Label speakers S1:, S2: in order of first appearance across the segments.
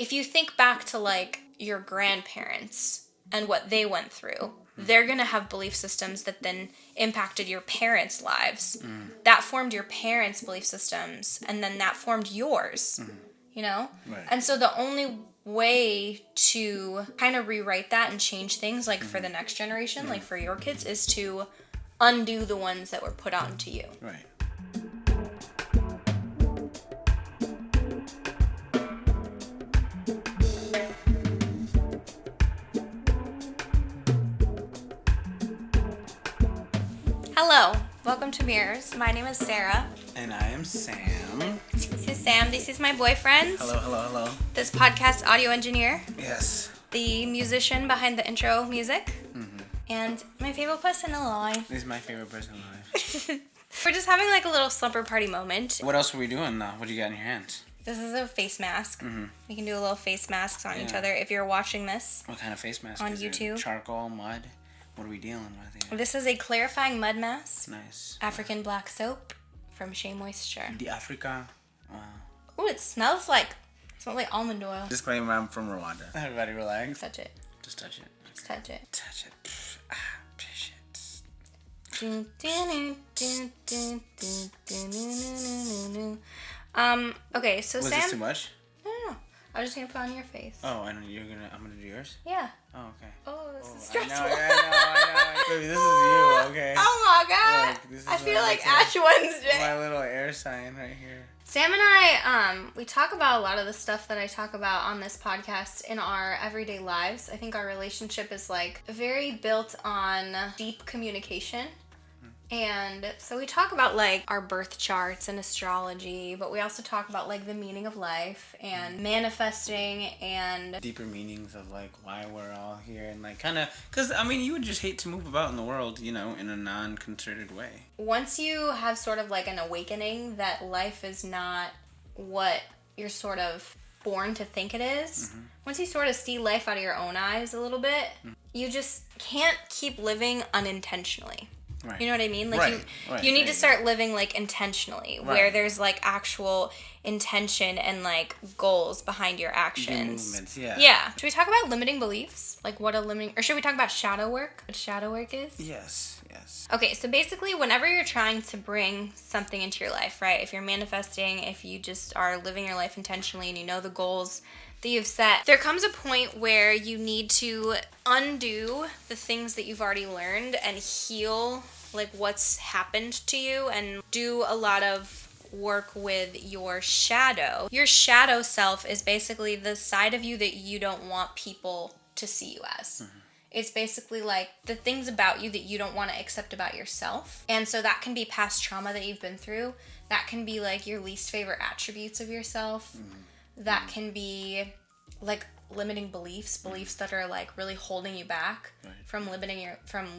S1: if you think back to like your grandparents and what they went through, they're going to have belief systems that then impacted your parents' lives. That formed your parents' belief systems, and then that formed yours, you know?
S2: Right.
S1: And so the only way to kind of rewrite that and change things, like for the next generation, like for your kids, is to undo the ones that were put onto you.
S2: Right.
S1: Hello, welcome to Mirrors. My name is Sarah.
S2: And I am Sam.
S1: This is Sam. This is my boyfriend.
S2: Hello.
S1: This podcast audio engineer.
S2: Yes.
S1: The musician behind the intro music. And my favorite person alive.
S2: He's my favorite person alive.
S1: We're just having like a little slumber party moment.
S2: What else are we doing now? What do you got in your hands?
S1: This is a face mask. We can do a little face masks on each
S2: Yeah.
S1: other if you're watching this.
S2: What kind of face mask
S1: On
S2: is it?
S1: YouTube.
S2: Charcoal, mud? What are we dealing with here?
S1: This is a clarifying mud mask.
S2: Nice.
S1: African black soap from Shea Moisture.
S2: The Africa.
S1: Ooh, it smells like almond oil.
S2: Disclaimer, I'm from Rwanda. Everybody relax.
S1: Touch it.
S2: Just touch it.
S1: Just touch it.
S2: Touch it. Shit.
S1: Okay, so
S2: Was
S1: Sam.
S2: this too much?
S1: No. I was just gonna put on your face.
S2: Oh, I know I'm gonna do yours?
S1: Yeah.
S2: Oh, okay.
S1: Oh, this is
S2: I
S1: stressful.
S2: know. Baby, this is you, okay?
S1: Oh my god.
S2: Look, this is
S1: I feel like
S2: my-
S1: Ash Wednesday.
S2: My little air sign right here.
S1: Sam and I, we talk about a lot of the stuff that I talk about on this podcast in our everyday lives. I think our relationship is like very built on deep communication. And so we talk about like our birth charts and astrology, but we also talk about like the meaning of life and manifesting and
S2: Deeper meanings of like why we're all here and like kind of, because I mean you would just hate to move about in the world, you know, in a non-concerted way.
S1: once you have sort of like an awakening that life is not what you're sort of born to think it is, once you sort of see life out of your own eyes a little bit, you just can't keep living unintentionally.
S2: Right.
S1: You know what I mean? Like
S2: Right.
S1: you need
S2: There
S1: to
S2: you
S1: start living like intentionally,
S2: Right.
S1: where there's like actual intention and like goals behind your
S2: Do
S1: actions.
S2: movements, yeah.
S1: Yeah. Should we talk about limiting beliefs? Like what a limiting, or should we talk about shadow work? What shadow work is?
S2: Yes.
S1: Okay, so basically, whenever you're trying to bring something into your life, right? If you're manifesting, if you just are living your life intentionally and you know the goals that you've set, there comes a point where you need to undo the things that you've already learned and heal like what's happened to you and do a lot of work with your shadow. Your shadow self is basically the side of you that you don't want people to see you as. It's basically like the things about you that you don't want to accept about yourself. And so that can be past trauma that you've been through. That can be like your least favorite attributes of yourself. That can be like limiting beliefs that are like really holding you back from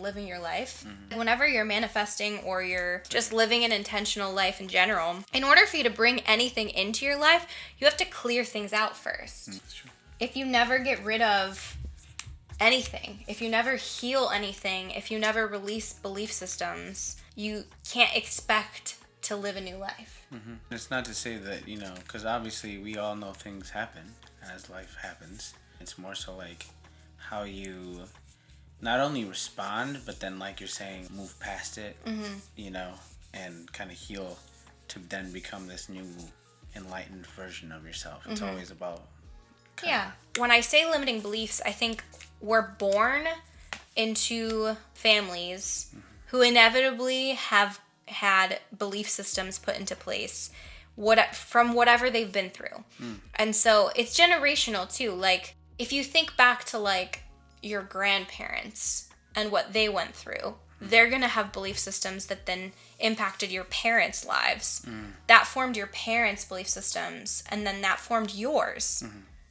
S1: living your life. Whenever you're manifesting or you're just living an intentional life in general, in order for you to bring anything into your life, you have to clear things out first.
S2: That's true.
S1: If you never get rid of anything, if you never heal anything, if you never release belief systems, you can't expect to live a new life.
S2: It's not to say that, you know, because obviously we all know things happen as life happens. It's more so like how you not only respond, but then like you're saying, move past it, you know, and kind of heal to then become this new enlightened version of yourself. It's always about
S1: Yeah. When I say limiting beliefs, I think we're born into families who inevitably have had belief systems put into place from whatever they've been through. And so it's generational too. Like if you think back to like your grandparents and what they went through, they're going to have belief systems that then impacted your parents' lives. That formed your parents' belief systems, and then that formed yours.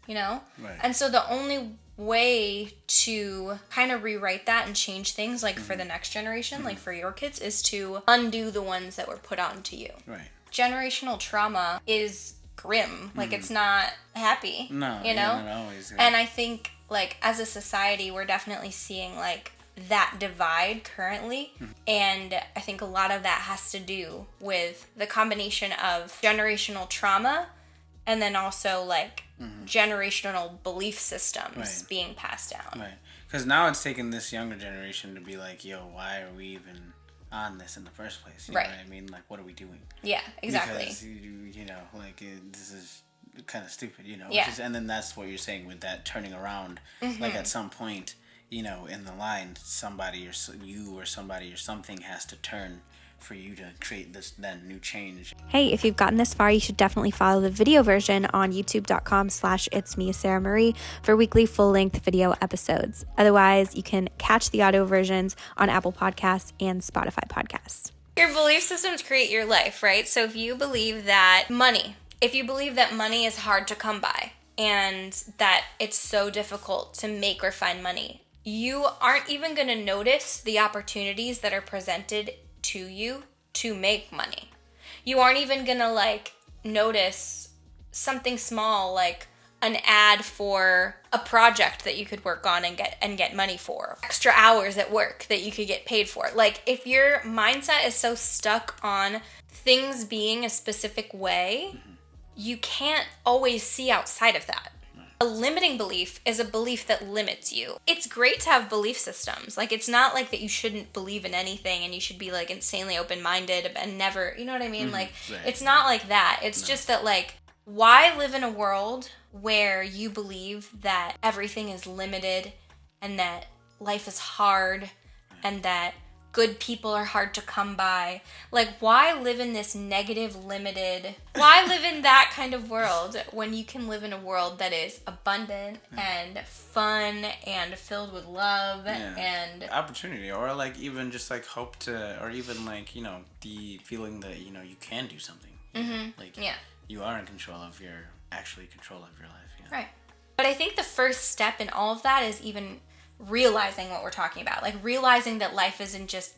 S1: You know?
S2: Right.
S1: And so the only way to kind of rewrite that and change things like for the next generation, like for your kids, is to undo the ones that were put onto you.
S2: right.
S1: Generational trauma is grim. Like it's not happy.
S2: No,
S1: you know?
S2: not always.
S1: And I think like as a society we're definitely seeing like that divide currently. And I think a lot of that has to do with the combination of generational trauma and then also like generational belief systems being passed down.
S2: Right. Because now it's taken this younger generation to be like, yo, why are we even on this in the first place? You know what I mean? Like, what are we doing?
S1: Yeah, exactly.
S2: Because, you know, like, this is kind of stupid, you know?
S1: Yeah.
S2: And then that's what you're saying with that turning around. Like, at some point, you know, in the line, somebody or you or somebody or something has to turn for you to create this then new change.
S3: Hey, if you've gotten this far, you should definitely follow the video version on youtube.com/itsme Sarah Marie for weekly full-length video episodes. Otherwise, you can catch the audio versions on Apple Podcasts and Spotify Podcasts.
S1: Your belief systems create your life, right? So if you believe that money is hard to come by and that it's so difficult to make or find money, you aren't even going to notice the opportunities that are presented to you to make money. You aren't even gonna like notice something small like an ad for a project that you could work on and get money for, extra hours at work that you could get paid for. Like if your mindset is so stuck on things being a specific way, you can't always see outside of that. A limiting belief is a belief that limits you. It's great to have belief systems. Like, it's not like that you shouldn't believe in anything and you should be, like, insanely open-minded and never, you know what I mean? Like, it's not like that. It's just that, like, why live in a world where you believe that everything is limited and that life is hard and that good people are hard to come by? Like, why live in this negative, limited... Why live in that kind of world when you can live in a world that is abundant and fun and filled with love and...
S2: opportunity, or, like, even just, like, hope to... Or even, like, you know, the feeling that, you know, you can do something. Like, you are in control of your... Actually control of your life. Yeah.
S1: Right. But I think the first step in all of that is even... realizing what we're talking about, like realizing that life isn't just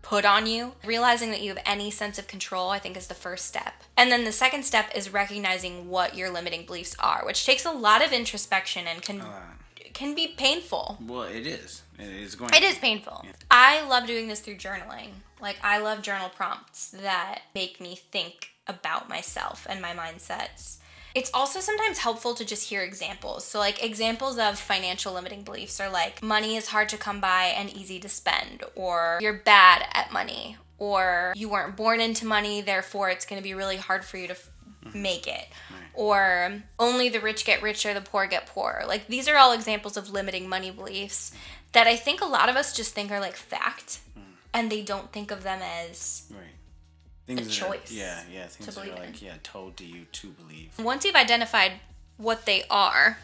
S1: put on you, realizing that you have any sense of control, I think is the first step. And then the second step is recognizing what your limiting beliefs are, which takes a lot of introspection and can be painful.
S2: Well, it is.
S1: It is painful. Yeah. I love doing this through journaling. Like, I love journal prompts that make me think about myself and my mindsets. It's also sometimes helpful to just hear examples. So, like, examples of financial limiting beliefs are like, money is hard to come by and easy to spend, or you're bad at money, or you weren't born into money, therefore it's going to be really hard for you to make it, or only the rich get richer, the poor get poorer. Like, these are all examples of limiting money beliefs that I think a lot of us just think are like fact, and they don't think of them as...
S2: Things
S1: a choice.
S2: Things that are like, told to you to believe.
S1: Once you've identified what they are,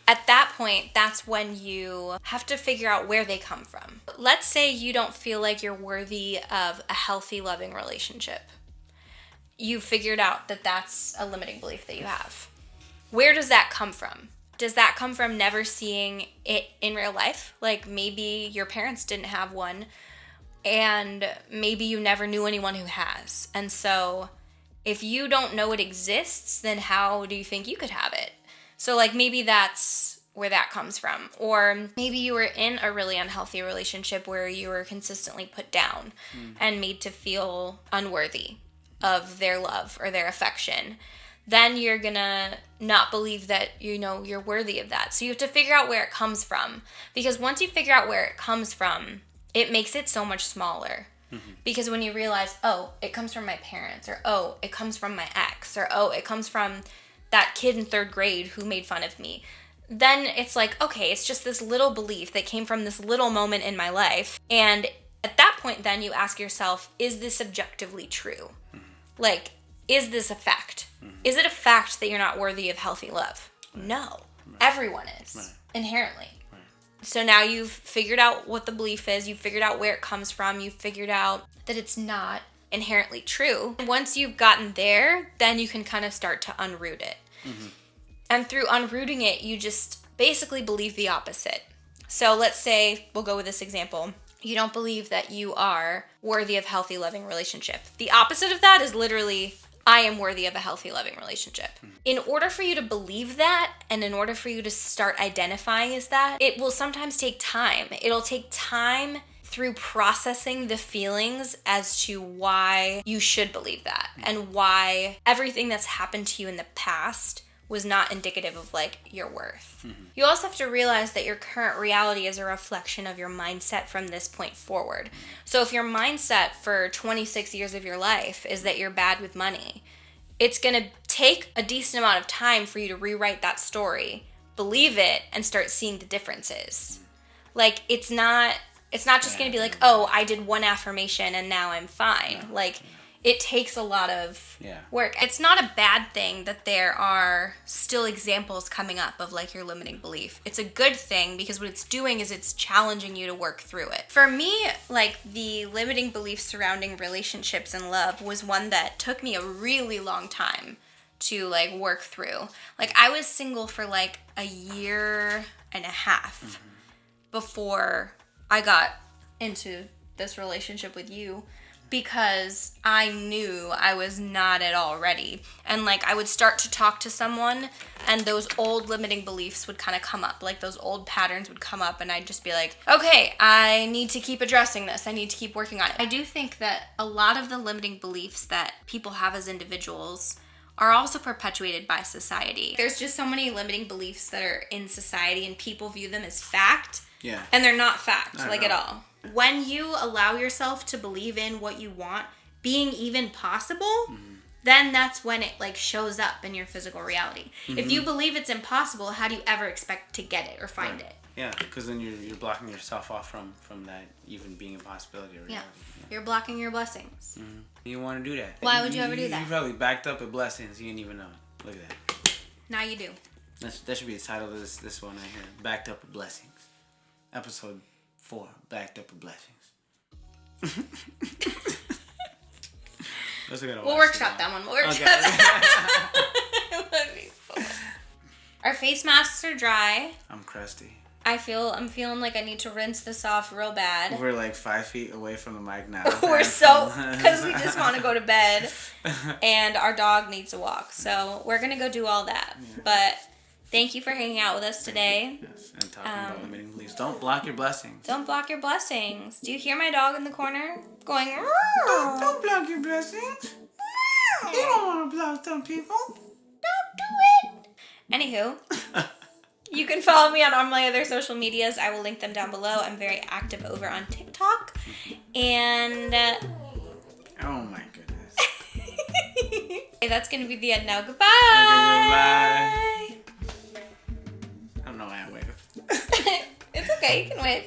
S1: at that point, that's when you have to figure out where they come from. Let's say you don't feel like you're worthy of a healthy, loving relationship. You figured out that that's a limiting belief that you have. Where does that come from? Does that come from never seeing it in real life? Like, maybe your parents didn't have one, and maybe you never knew anyone who has. And so if you don't know it exists, then how do you think you could have it? So, like, maybe that's where that comes from. Or maybe you were in a really unhealthy relationship where you were consistently put down and made to feel unworthy of their love or their affection. Then you're gonna not believe that, you know, you're worthy of that. So you have to figure out where it comes from. Because once you figure out where it comes from, it makes it so much smaller. Because when you realize, oh, it comes from my parents, or oh, it comes from my ex, or oh, it comes from that kid in 3rd grade who made fun of me, then it's like, okay, it's just this little belief that came from this little moment in my life. And at that point, then you ask yourself, is this objectively true? Like, is this a fact? Is it a fact that you're not worthy of healthy love? No. Everyone is, inherently. So now you've figured out what the belief is, you've figured out where it comes from, you've figured out that it's not inherently true. Once you've gotten there, then you can kind of start to unroot it. And through unrooting it, you just basically believe the opposite. So let's say, we'll go with this example. You don't believe that you are worthy of healthy, loving relationship. The opposite of that is literally, I am worthy of a healthy, loving relationship. In order for you to believe that, and in order for you to start identifying as that, it will sometimes take time. It'll take time through processing the feelings as to why you should believe that, and why everything that's happened to you in the past was not indicative of like your worth. You also have to realize that your current reality is a reflection of your mindset from this point forward. So if your mindset for 26 years of your life is that you're bad with money, it's going to take a decent amount of time for you to rewrite that story, believe it, and start seeing the differences. Like, it's not just going to be like, oh, I did one affirmation and now I'm fine. Like, it takes a lot of work. It's not a bad thing that there are still examples coming up of like your limiting belief. It's a good thing because what it's doing is it's challenging you to work through it. For me, like the limiting belief surrounding relationships and love was one that took me a really long time to like work through. Like I was single for like a year and a half before I got into this relationship with you, because I knew I was not at all ready. And like I would start to talk to someone and those old limiting beliefs would kind of come up. Like those old patterns would come up and I'd just be like, okay, I need to keep addressing this. I need to keep working on it. I do think that a lot of the limiting beliefs that people have as individuals are also perpetuated by society. There's just so many limiting beliefs that are in society and people view them as fact.
S2: Yeah.
S1: And they're not fact, like at all. When you allow yourself to believe in what you want being even possible, then that's when it like shows up in your physical reality. If you believe it's impossible, how do you ever expect to get it or find it?
S2: Yeah, because then you're blocking yourself off from that even being a possibility or reality.
S1: You're blocking your blessings.
S2: You want to do that.
S1: Why would you ever do that?
S2: You probably backed up with blessings. You didn't even know. Look at that.
S1: Now you do.
S2: That should be the title of this one right here. Backed up with blessings. Episode 4. Backed up with blessings.
S1: We'll workshop that one. We'll workshop that. Our face masks are dry.
S2: I'm crusty.
S1: I'm feeling like I need to rinse this off real bad.
S2: We're like 5 feet away from the mic now.
S1: We're so, because we just want to go to bed and our dog needs to walk. So we're going to go do all that. Yeah. But thank you for hanging out with us today.
S2: Yes, and talking about limiting beliefs. Don't block your blessings.
S1: Don't block your blessings. Do you hear my dog in the corner going,
S2: Don't block your blessings. You don't want to block some people.
S1: Don't do it. Anywho. You can follow me on all my other social medias. I will link them down below. I'm very active over on TikTok. And...
S2: oh my goodness.
S1: Okay, that's going to be the end now. Goodbye.
S2: Okay, goodbye. I don't know why I waved.
S1: It's okay. You can wave.